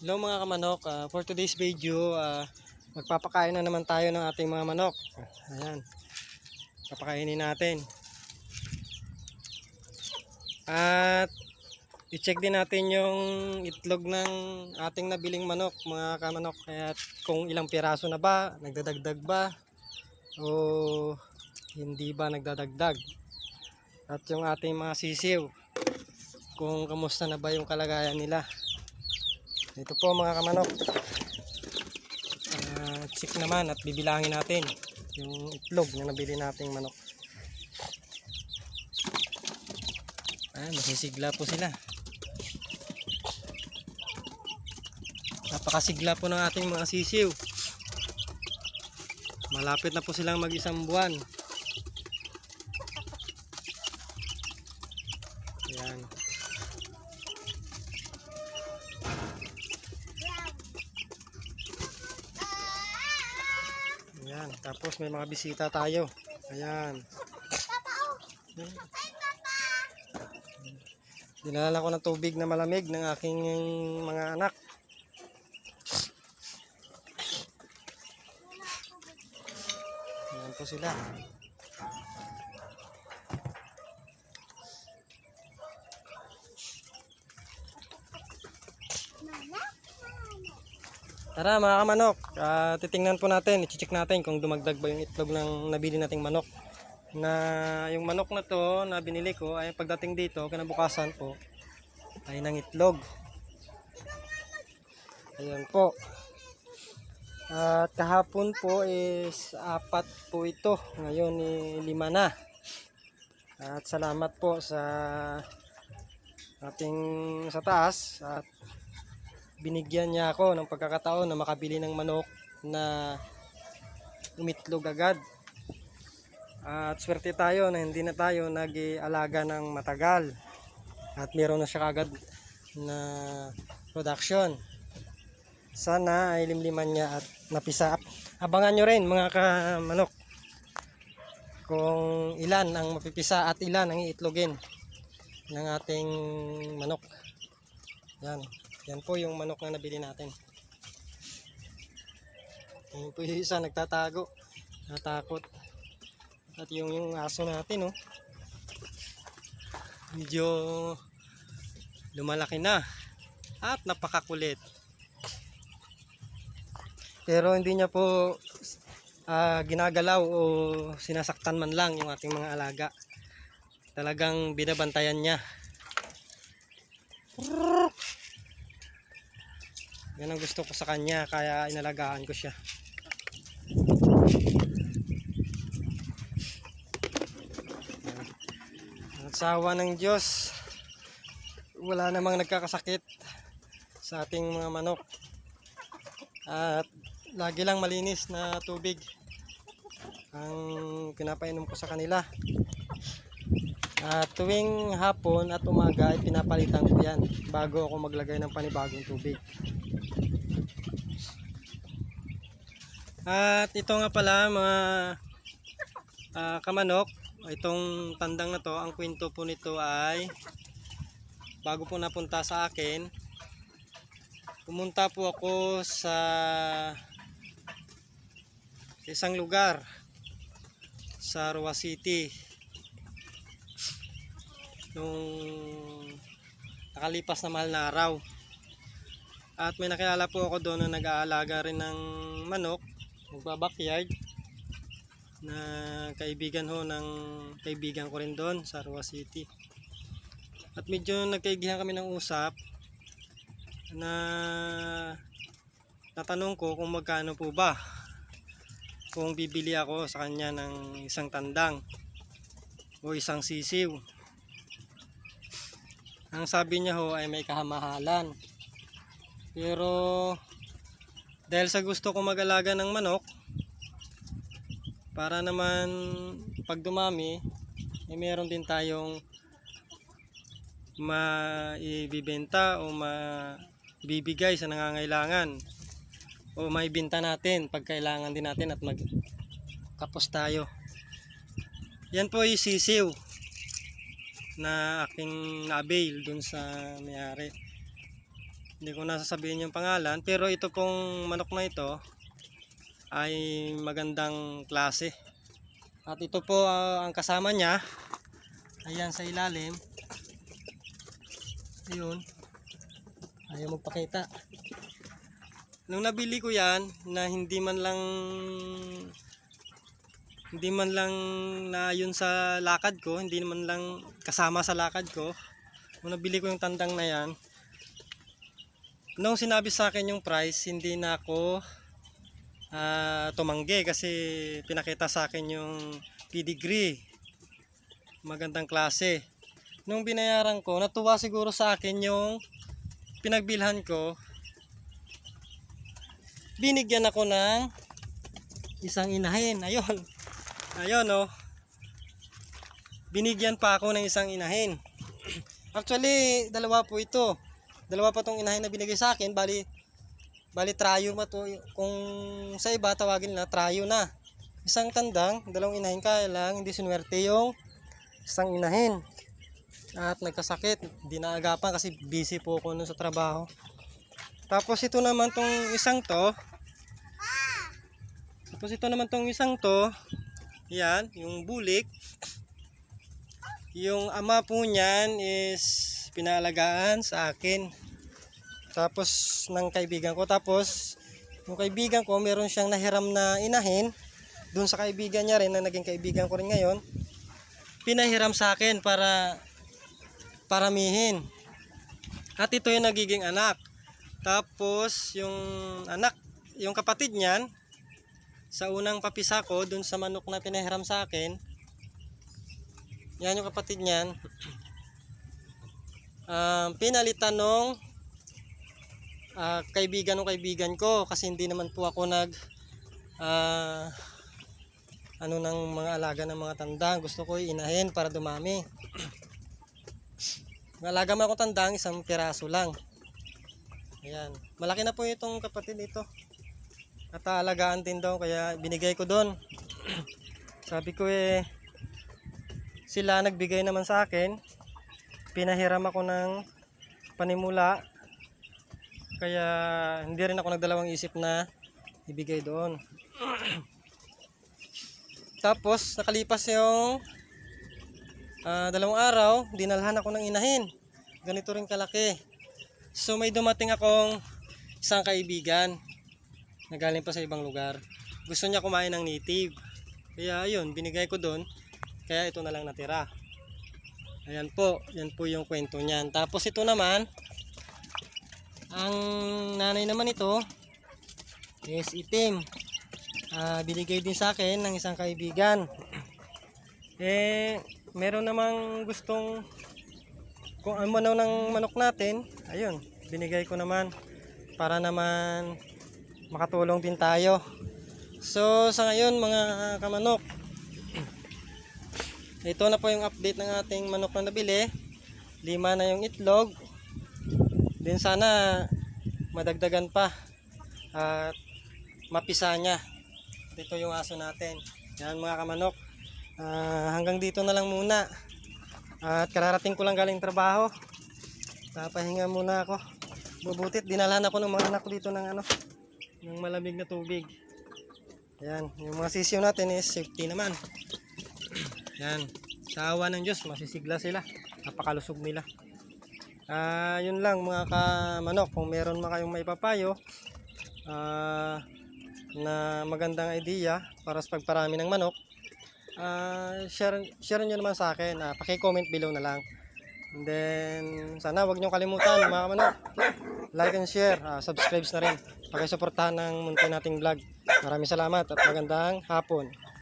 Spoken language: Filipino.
Hello mga kamanok, for today's video, magpapakain na naman tayo ng ating mga manok. Ayan, papakainin natin. At i-check din natin yung itlog ng ating nabiling manok mga kamanok. Kaya kung ilang piraso na ba, nagdadagdag ba, o hindi ba nagdadagdag. At yung ating mga sisiw, kung kamusta na ba yung kalagayan nila. Ito po mga kamanok. Check naman at bibilangin natin yung itlog na nabili nating manok. Nasisigla po sila. Napakasigla po ng ating mga sisiw. Malapit na po silang mag-isang buwan. Ayan. Ayan, tapos may mga bisita tayo. Ayan. Dinala ko ng tubig na malamig ng aking mga anak. Ayan po sila. Tara mga kamanok, titingnan po natin, i-check natin kung dumagdag ba yung itlog ng nabili nating manok. Yung manok na to na binili ko ay pagdating dito, kinabukasan po ay ng itlog. Ayan po. At kahapon po is 4 po ito, ngayon 5 na. At salamat po sa taas at binigyan niya ako ng pagkakataon na makabili ng manok na umitlog agad. At swerte tayo na hindi na tayo nag-aalaga ng matagal. At meron na siya agad na production. Sana ay limliman niya at napisa. Abangan nyo rin mga kamanok kung ilan ang mapipisa at ilan ang iitlogin ng ating manok. Yan po yung manok na nabili natin. Yan po yung isa nagtatago, natakot. At yung aso natin, medyo lumalaki na at napakakulit. Pero hindi niya po ginagalaw o sinasaktan man lang yung ating mga alaga. Talagang binabantayan niya. Yan ang gusto ko sa kanya, kaya inalagaan ko siya. At sa awa ng Diyos, wala namang nagkakasakit sa ating mga manok. At lagi lang malinis na tubig ang pinapainom ko sa kanila. At tuwing hapon at umaga ay pinapalitan ko yan bago ako maglagay ng panibagong tubig. At ito nga pala mga kamanok, itong tandang na to, ang kwento po nito ay bago po napunta sa akin, pumunta po ako sa isang lugar sa Roa City nung nakalipas na mahal na araw. At may nakilala po ako doon na nag-aalaga rin ng manok, nagba-backyard, na kaibigan ng kaibigan ko rin doon sa Roa City. At medyo nagkaigihan kami ng usap na natanong ko kung magkano po ba kung bibili ako sa kanya ng isang tandang o isang sisiw. Ang sabi niya ho ay may kahamahalan. Pero dahil sa gusto ko mag-alaga ng manok, para naman pag dumami, meron din tayong maibibenta o maibibigay sa nangangailangan, o maibenta natin pag kailangan din natin at magkapos tayo. Yan po yung sisiw na aking na-avail dun sa may-ari. Hindi ko nasasabihin yung pangalan, pero ito pong manok na ito ay magandang klase. At ito po ang kasama niya. Ayan sa ilalim. Ayun. Ayaw magpakita. Nung nabili ko yan na hindi man lang na yun sa lakad ko, hindi man lang kasama sa lakad ko. Nung nabili ko yung tandang na yan, nung sinabi sa akin yung price, hindi na ako tumanggi kasi pinakita sa akin yung pedigree. Magandang klase. Nung binayaran ko, natuwa siguro sa akin yung pinagbilhan ko. Binigyan ako ng isang inahin. Ayun. Ayun oh. Binigyan pa ako ng isang inahin. Actually, dalawa po ito. Dalawa pa tong inahin na binigay sa akin. Bali trayo ma to. Kung sa iba tawagin na trayo na. Isang tandang, dalawang inahin, kaya lang hindi sinuwerte yung isang inahin. At nagkasakit, hindi naagapan kasi busy po ako nun sa trabaho. Tapos ito naman tong isang to. Yan, yung bulik. Yung ama po niyan is pinaalagaan sa akin. Tapos ng kaibigan ko. Tapos yung kaibigan ko meron siyang nahiram na inahin. Doon sa kaibigan niya rin na naging kaibigan ko rin ngayon. Pinahiram sa akin para paramihin. At ito yung nagiging anak. Tapos yung anak, yung kapatid niyan, sa unang papisa ko dun sa manok na pinahiram sa akin, yan yung kapatid niyan, pinalitan nung kaibigan ko kasi hindi naman po ako ng mga alaga ng mga tandang. Gusto ko inahin para dumami. Alaga mo ako tandang, isang piraso lang. Ayan, malaki na po itong kapatid nito. At aalagaan din daw, kaya binigay ko doon. Sabi ko sila nagbigay naman sa akin. Pinahiram ako ng panimula. Kaya hindi rin ako nagdalawang isip na ibigay doon. Tapos nakalipas yung 2 araw, dinalhan ako ng inahin. Ganito rin kalaki. So may dumating akong isang kaibigan na galing pa sa ibang lugar. Gusto niya kumain ng native. Kaya ayun, binigay ko doon. Kaya ito na lang natira. Ayan po, yan po yung kwento niyan. Tapos ito naman, ang nanay naman ito is itim. Binigay din sa akin ng isang kaibigan. Meron namang gustong kung ano ng manok natin. Ayun, binigay ko naman para naman makatulong din tayo. So sa ngayon mga kamanok, ito na po yung update ng ating manok na nabili. 5 na yung itlog. Din sana madagdagan pa at mapisa niya. Ito yung aso natin. Yan mga kamanok. Hanggang dito na lang muna. At kararating ko lang galing trabaho. Papahinga muna ako. Bubutit dinalhan ako ng mga anak ko dito ng ng malamig na tubig. Yan, yung mga sisiyo natin is safety naman. Yan, sa awa ng Diyos masisigla sila. Napakalusog nila. Yun lang mga kamanok. Kung meron mga kayong maipapayo na magandang idea para sa pagparami ng manok, share nyo naman sa akin. Paki-comment below na lang. And then sana wag nyo kalimutan mga kamanok, like and share, subscribe na rin. Pakisuportahan ng munti nating vlog. Maraming salamat at magandang hapon.